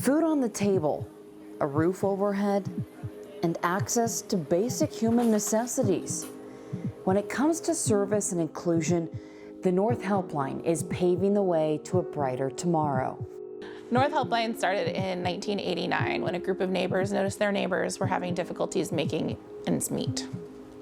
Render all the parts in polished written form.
Food on the table, a roof overhead, and access to basic human necessities. When it comes to service and inclusion, the North Helpline is paving the way to a brighter tomorrow. North Helpline started in 1989 when a group of neighbors noticed their neighbors were having difficulties making ends meet.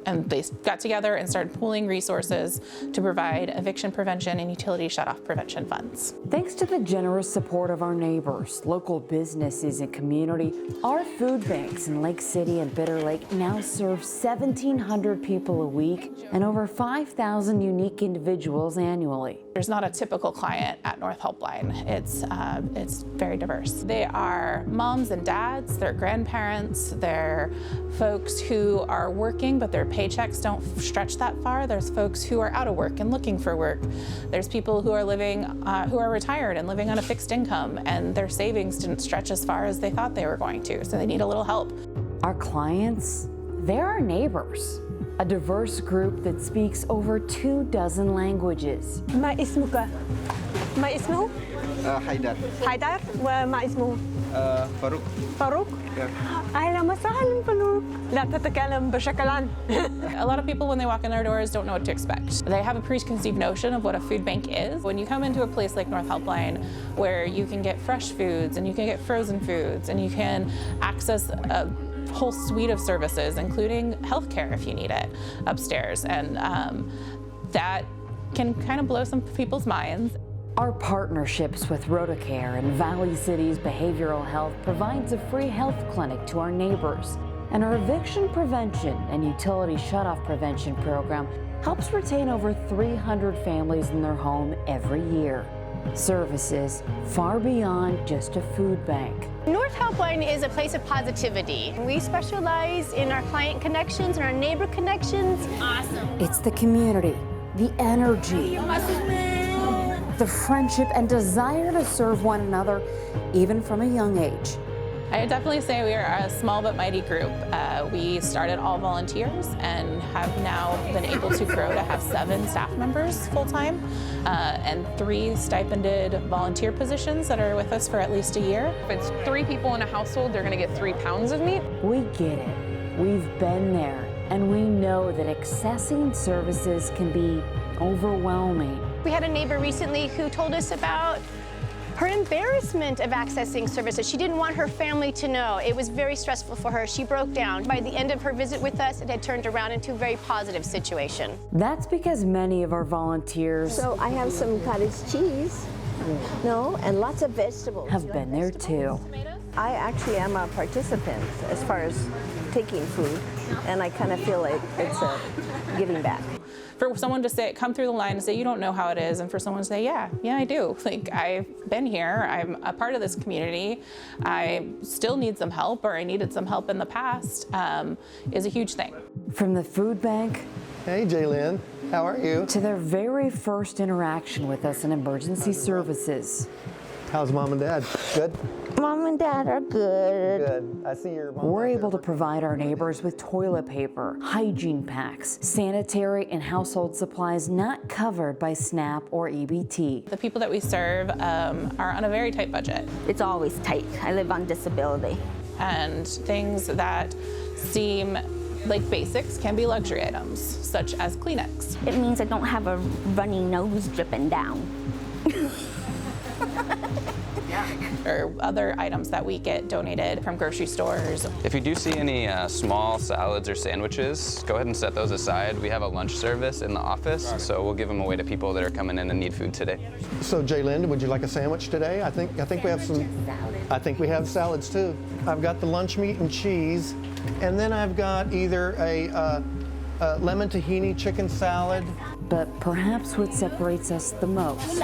And they got together and started pooling resources to provide eviction prevention and utility shutoff prevention funds. Thanks to the generous support of our neighbors, local businesses, and community, our food banks in Lake City and Bitter Lake now serve 1,700 people a week and over 5,000 unique individuals annually. There's not a typical client at North Helpline. It's very diverse. They are moms and dads, they're grandparents, they're folks who are working but their paychecks don't stretch that far. There's folks who are out of work and looking for work. There's people who are who are retired and living on a fixed income, and their savings didn't stretch as far as they thought they were going to, so they need a little help. Our clients, they're our neighbors, a diverse group that speaks over 24 languages. ما اسمك؟ ما اسمه؟ حيدر. حيدر وما اسمه؟ فاروق. فاروق؟ أهلا وسهلا فاروق. لا تتكلم بشكلان. A lot of people, when they walk in their doors, don't know what to expect. They have a preconceived notion of what a food bank is. When you come into a place like North Helpline, where you can get fresh foods and you can get frozen foods and you can access a whole suite of services, including healthcare if you need it, upstairs, and that can kind of blow some people's minds. Our partnerships with Rotocare and Valley City's Behavioral Health provides a free health clinic to our neighbors. And our eviction prevention and utility shutoff prevention program helps retain over 300 families in their home every year. Services far beyond just a food bank. North Helpline is a place of positivity. We specialize in our client connections and our neighbor connections. Awesome. It's the community, the energy, the friendship and desire to serve one another, even from a young age. I would definitely say we are a small but mighty group. We started all volunteers and have now been able to grow to have 7 staff members full-time and 3 stipended volunteer positions that are with us for at least a year. If it's 3 people in a household, they're gonna get 3 pounds of meat. We get it. We've been there, and we know that accessing services can be overwhelming. We had a neighbor recently who told us about her embarrassment of accessing services. She didn't want her family to know. It was very stressful for her. She broke down. By the end of her visit with us, it had turned around into a very positive situation. That's because many of our volunteers So I have some cottage cheese, no, and lots of vegetables. have been there too. I actually am a participant as far as taking food, and I kind of feel like it's a giving back. For someone to say, come through the line and say, you don't know how it is, and for someone to say, yeah, I do. Like, I've been here, I'm a part of this community, I still need some help, or I needed some help in the past, is a huge thing. From the food bank Hey, Jaylyn, how are you? to their very first interaction with us in emergency services. How's mom and dad? Good? Mom and Dad are good. Good. I see your mom. We're able to provide our neighbors with toilet paper, hygiene packs, sanitary and household supplies not covered by SNAP or EBT. The people that we serve are on a very tight budget, It's always tight. I live on disability. and things that seem like basics can be luxury items, such as Kleenex. It means I don't have a runny nose dripping down. Or other items that we get donated from grocery stores. If you do see any small salads or sandwiches, go ahead and set those aside. We have a lunch service in the office, so we'll give them away to people that are coming in and need food today. So, Jaylyn, would you like a sandwich today? I think we have some. I think we have salads too. I've got the lunch meat and cheese, and then I've got either a lemon tahini chicken salad. But perhaps what separates us the most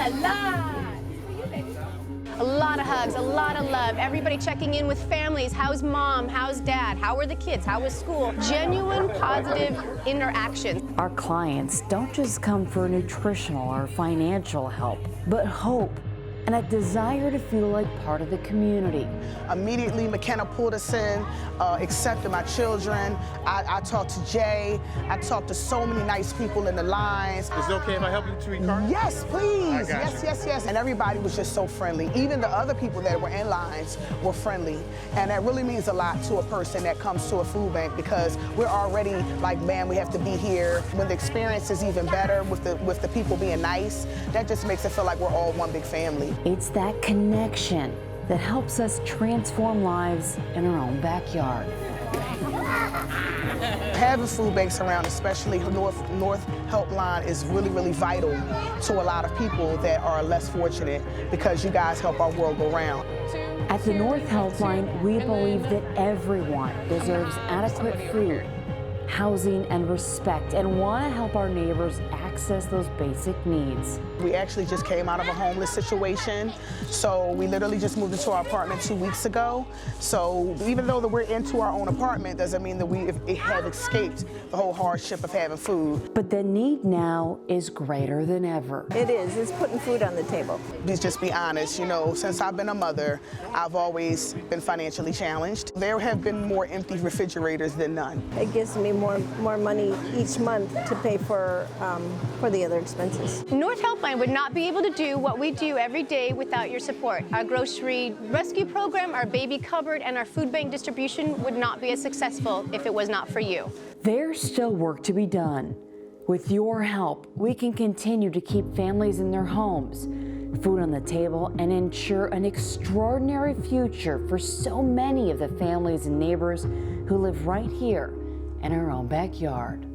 A lot of hugs, a lot of love. Everybody checking in with families. How's mom? How's dad? How are the kids? How was school? Genuine, positive interactions. our clients don't just come for nutritional or financial help, but hope and a desire to feel like part of the community. Immediately, McKenna pulled us in, accepted my children. I talked to Jay. I talked to so many nice people in the lines. Is it okay if I help you to your car? Yes, please. Yes, yes. And everybody was just so friendly. Even the other people that were in lines were friendly. And that really means a lot to a person that comes to a food bank, because we're already like, man, we have to be here. When the experience is even better with the people being nice, that just makes it feel like we're all one big family. It's that connection that helps us transform lives in our own backyard. Having food banks around, especially North Helpline, is really, really vital to a lot of people that are less fortunate, because you guys help our world go round. At the North Helpline, we believe that everyone deserves adequate food, housing, and respect, and want to help our neighbors access those basic needs. We actually just came out of a homeless situation, so we literally just moved into our apartment 2 weeks ago. So even though that we're into our own apartment, doesn't mean that we have escaped the whole hardship of having food. But the need now is greater than ever. It is. It's putting food on the table. Let's just be honest, you know, since I've been a mother, I've always been financially challenged. There have been more empty refrigerators than none. It gives me more money each month to pay for the other expenses. North Helpline would not be able to do what we do every day without your support. Our grocery rescue program, our baby cupboard, and our food bank distribution would not be as successful if it was not for you. There's still work to be done. With your help, we can continue to keep families in their homes, food on the table, and ensure an extraordinary future for so many of the families and neighbors who live right here in our own backyard.